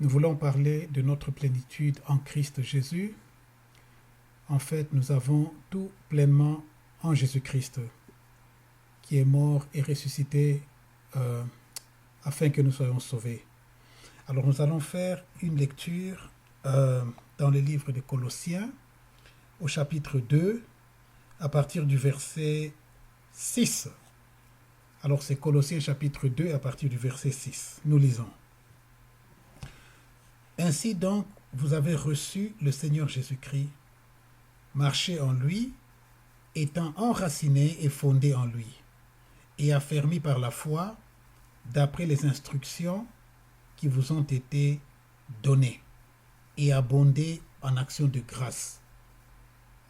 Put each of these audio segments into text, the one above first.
Nous voulons parler de notre plénitude en Christ Jésus. En fait, nous avons tout pleinement en Jésus-Christ, qui est mort et ressuscité afin que nous soyons sauvés. Alors nous allons faire une lecture dans le livre de Colossiens, au chapitre 2, à partir du verset 6. Alors c'est Colossiens chapitre 2, à partir du verset 6. Nous lisons. Ainsi donc, vous avez reçu le Seigneur Jésus-Christ, marchez en lui, étant enraciné et fondé en lui, et affermi par la foi, d'après les instructions qui vous ont été données, et abondé en actions de grâce.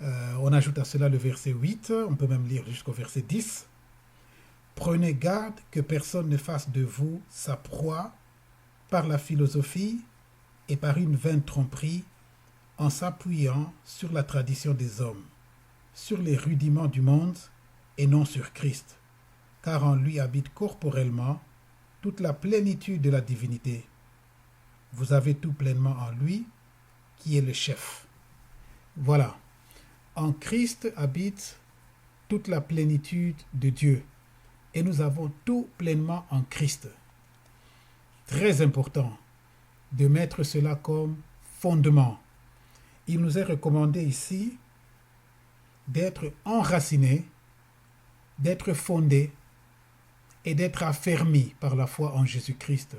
On ajoute à cela le verset 8, on peut même lire jusqu'au verset 10. Prenez garde que personne ne fasse de vous sa proie par la philosophie et par une vaine tromperie, en s'appuyant sur la tradition des hommes, sur les rudiments du monde et non sur Christ, car en lui habite corporellement toute la plénitude de la divinité. Vous avez tout pleinement en lui, qui est le chef. Voilà. En Christ habite toute la plénitude de Dieu, et nous avons tout pleinement en Christ. Très important de mettre cela comme fondement. Il nous est recommandé ici d'être enraciné, d'être fondé et d'être affermi par la foi en Jésus-Christ.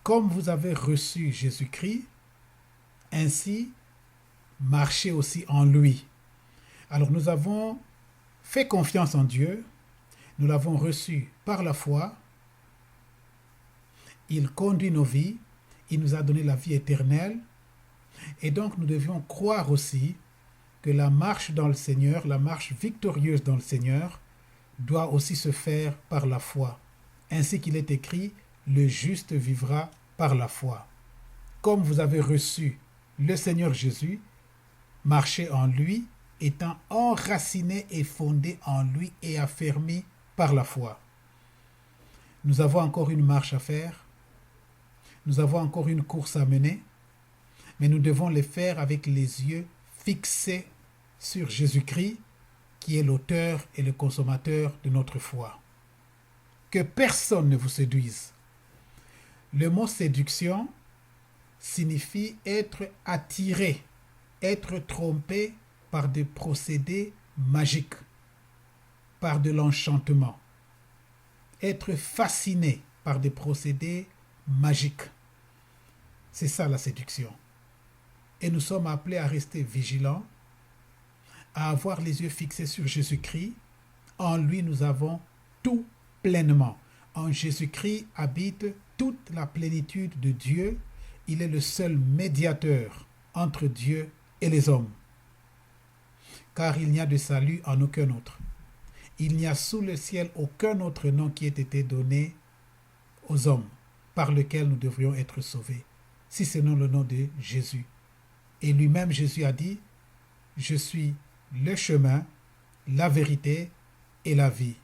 Comme vous avez reçu Jésus-Christ, ainsi marchez aussi en lui. Alors nous avons fait confiance en Dieu, nous l'avons reçu par la foi, il conduit nos vies, il nous a donné la vie éternelle, et donc nous devions croire aussi que la marche dans le Seigneur, la marche victorieuse dans le Seigneur, doit aussi se faire par la foi. Ainsi qu'il est écrit, le juste vivra par la foi. Comme vous avez reçu le Seigneur Jésus, marchez en lui, étant enraciné et fondé en lui et affermi par la foi. Nous avons encore une marche à faire, nous avons encore une course à mener, mais nous devons le faire avec les yeux fixés sur Jésus-Christ, qui est l'auteur et le consommateur de notre foi. Que personne ne vous séduise. Le mot séduction signifie être attiré, être trompé par des procédés magiques, par de l'enchantement, être fasciné par des procédés magiques. C'est ça la séduction. Et nous sommes appelés à rester vigilants, à avoir les yeux fixés sur Jésus-Christ. En lui, nous avons tout pleinement. En Jésus-Christ habite toute la plénitude de Dieu. Il est le seul médiateur entre Dieu et les hommes. Car il n'y a de salut en aucun autre. Il n'y a sous le ciel aucun autre nom qui ait été donné aux hommes, par lequel nous devrions être sauvés, si ce n'est le nom de Jésus. Et lui-même, Jésus a dit, « Je suis le chemin, la vérité et la vie. »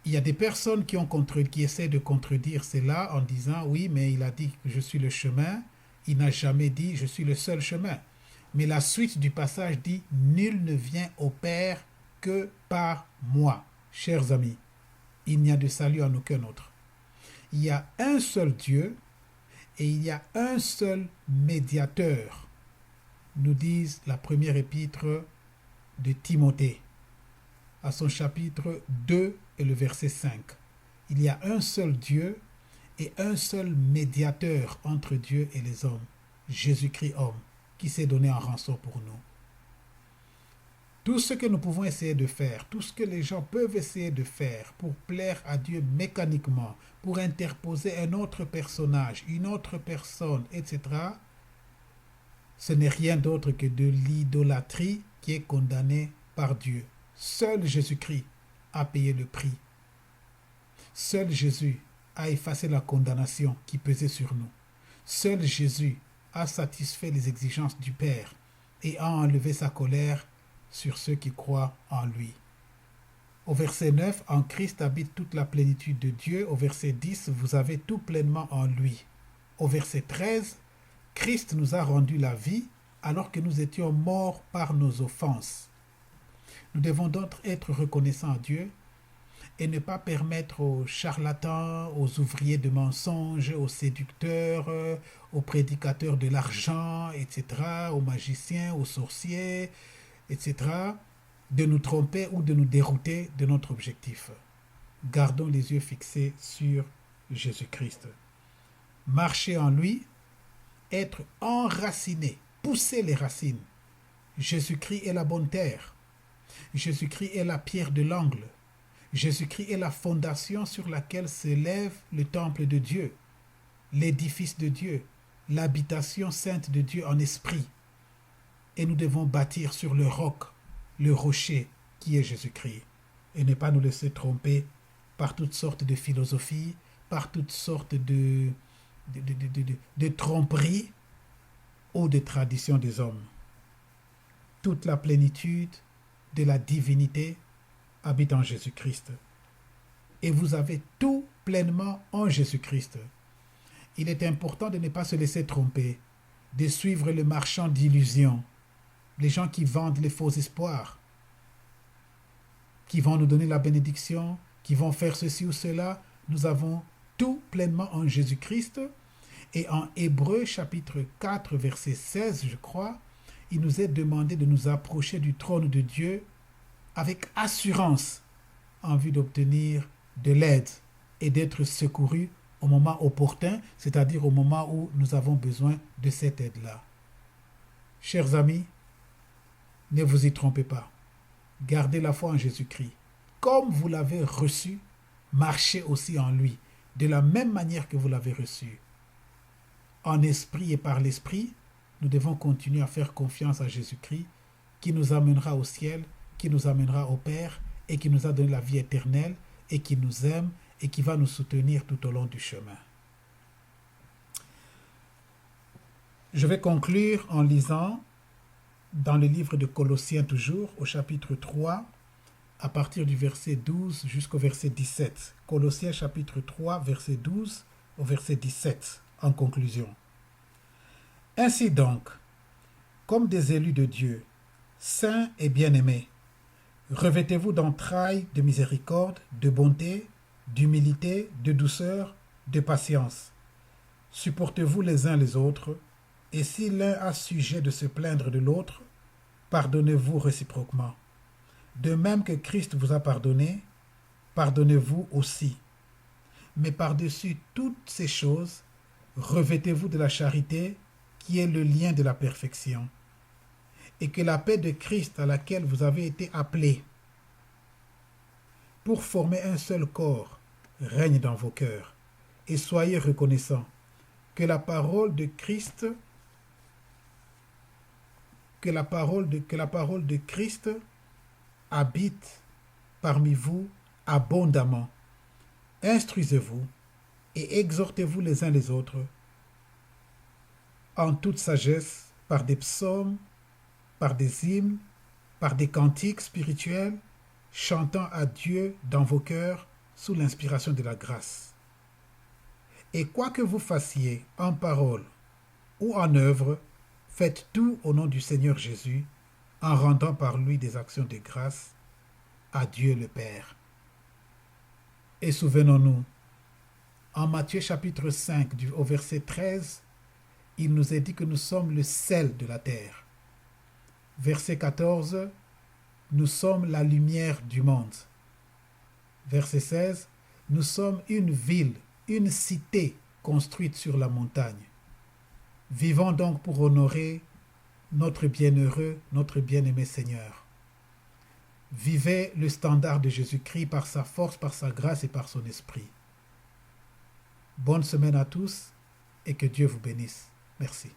Il y a des personnes qui essaient de contredire cela en disant, oui, mais il a dit que je suis le chemin, il n'a jamais dit, je suis le seul chemin. Mais la suite du passage dit, nul ne vient au Père que par moi. Chers amis, il n'y a de salut en aucun autre. Il y a un seul Dieu et il y a un seul médiateur, nous disent la première épître de Timothée, à son chapitre 2 et le verset 5. Il y a un seul Dieu et un seul médiateur entre Dieu et les hommes, Jésus-Christ homme, qui s'est donné en rançon pour nous. Tout ce que nous pouvons essayer de faire, tout ce que les gens peuvent essayer de faire pour plaire à Dieu mécaniquement, pour interposer un autre personnage, une autre personne, etc., ce n'est rien d'autre que de l'idolâtrie qui est condamnée par Dieu. Seul Jésus-Christ a payé le prix. Seul Jésus a effacé la condamnation qui pesait sur nous. Seul Jésus a satisfait les exigences du Père et a enlevé sa colère sur ceux qui croient en lui. Au verset 9, en Christ habite toute la plénitude de Dieu. Au verset 10, vous avez tout pleinement en lui. Au verset 13, Christ nous a rendu la vie alors que nous étions morts par nos offenses. Nous devons donc être reconnaissants à Dieu et ne pas permettre aux charlatans, aux ouvriers de mensonges, aux séducteurs, aux prédicateurs de l'argent, etc., aux magiciens, aux sorciers, etc., de nous tromper ou de nous dérouter de notre objectif. Gardons les yeux fixés sur Jésus-Christ. Marcher en lui, être enraciné, pousser les racines. Jésus-Christ est la bonne terre. Jésus-Christ est la pierre de l'angle. Jésus-Christ est la fondation sur laquelle s'élève le temple de Dieu, l'édifice de Dieu, l'habitation sainte de Dieu en esprit. Et nous devons bâtir sur le roc, le rocher qui est Jésus-Christ, et ne pas nous laisser tromper par toutes sortes de philosophies, par toutes sortes de tromperies ou de traditions des hommes. Toute la plénitude de la divinité habite en Jésus-Christ. Et vous avez tout pleinement en Jésus-Christ. Il est important de ne pas se laisser tromper, de suivre le marchand d'illusions, les gens qui vendent les faux espoirs, qui vont nous donner la bénédiction, qui vont faire ceci ou cela. Nous avons tout pleinement en Jésus-Christ. Et en Hébreux chapitre 4, verset 16, je crois, il nous est demandé de nous approcher du trône de Dieu avec assurance en vue d'obtenir de l'aide et d'être secourus au moment opportun, c'est-à-dire au moment où nous avons besoin de cette aide-là. Chers amis, ne vous y trompez pas. Gardez la foi en Jésus-Christ. Comme vous l'avez reçu, marchez aussi en lui, de la même manière que vous l'avez reçu. En esprit et par l'esprit, nous devons continuer à faire confiance à Jésus-Christ, qui nous amènera au ciel, qui nous amènera au Père, et qui nous a donné la vie éternelle, et qui nous aime, et qui va nous soutenir tout au long du chemin. Je vais conclure en lisant dans le livre de Colossiens toujours, au chapitre 3, à partir du verset 12 jusqu'au verset 17. Colossiens chapitre 3, verset 12 au verset 17, en conclusion. Ainsi donc, comme des élus de Dieu, saints et bien-aimés, revêtez-vous d'entrailles de miséricorde, de bonté, d'humilité, de douceur, de patience. Supportez-vous les uns les autres, et si l'un a sujet de se plaindre de l'autre, pardonnez-vous réciproquement. De même que Christ vous a pardonné, pardonnez-vous aussi. Mais par-dessus toutes ces choses, revêtez-vous de la charité, qui est le lien de la perfection. Et que la paix de Christ à laquelle vous avez été appelés pour former un seul corps règne dans vos cœurs. Et soyez reconnaissants que la parole de Christ habite parmi vous abondamment. Instruisez-vous et exhortez-vous les uns les autres en toute sagesse par des psaumes, par des hymnes, par des cantiques spirituels, chantant à Dieu dans vos cœurs sous l'inspiration de la grâce. Et quoi que vous fassiez en parole ou en œuvre, faites tout au nom du Seigneur Jésus, en rendant par lui des actions de grâce à Dieu le Père. Et souvenons-nous, en Matthieu chapitre 5, au verset 13, il nous est dit que nous sommes le sel de la terre. Verset 14, nous sommes la lumière du monde. Verset 16, nous sommes une ville, une cité construite sur la montagne. Vivons donc pour honorer notre bienheureux, notre bien-aimé Seigneur. Vivez le standard de Jésus-Christ par sa force, par sa grâce et par son esprit. Bonne semaine à tous et que Dieu vous bénisse. Merci.